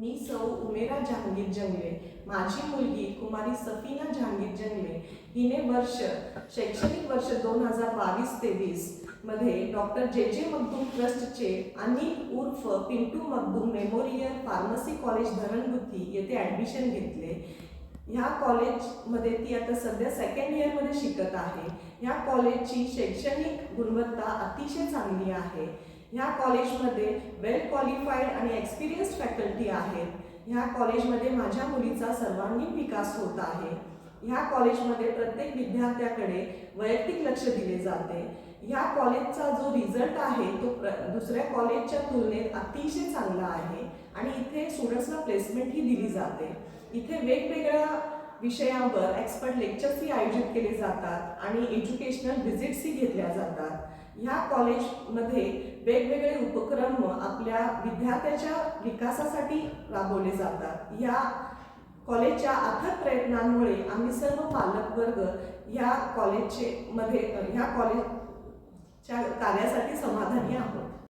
मी सौ उमेरा जहांगीर जंगले, माझी मुलगी कुमारी सफीना जहांगीर जंगले हिने शैक्षणिक वर्ष 2022-23 मध्ये डॉक्टर जे मखदूम ट्रस्टचे अनिल उर्फ Pintu Makhdoom Memorial Pharmacy College Dharangutti येथे ॲडमिशन घेतले। ह्या कॉलेजमध्ये ती आता सध्या सेकंड इयरमध्ये शिकत आहे। ह्या कॉलेजची शैक्षणिक गुणवत्ता अतिशय चांगली आहे। ह्या कॉलेजमध्ये वेल क्वालिफाईड आणि एक्सपिरियन्स्ड फॅकल्टी आहेत। ह्या कॉलेजमध्ये माझ्या मुलीचा सर्वांगीण विकास होत आहे। ह्या कॉलेजमध्ये प्रत्येक विद्यार्थ्याकडे वैयक्तिक लक्ष दिले जाते। ह्या कॉलेजचा जो रिझल्ट आहे तो दुसऱ्या कॉलेजच्या तुलनेत अतिशय चांगला आहे आणि इथे स्टुडंट्सला प्लेसमेंट ही दिली जाते। इथे वेगवेगळ्या विषयांवर एक्सपर्ट लेक्चर्सही आयोजित केले जातात आणि एज्युकेशनल व्हिजिट्सही घेतल्या जातात। ह्या कॉलेजमध्ये वेगवेगळे उपक्रम आपल्या विद्यार्थ्याच्या विकासासाठी राबवले जातात। ह्या कॉलेजच्या अथक प्रयत्नांमुळे आम्ही सर्व पालकवर्ग ह्या कॉलेजच्या कार्यासाठी समाधानी आहोत।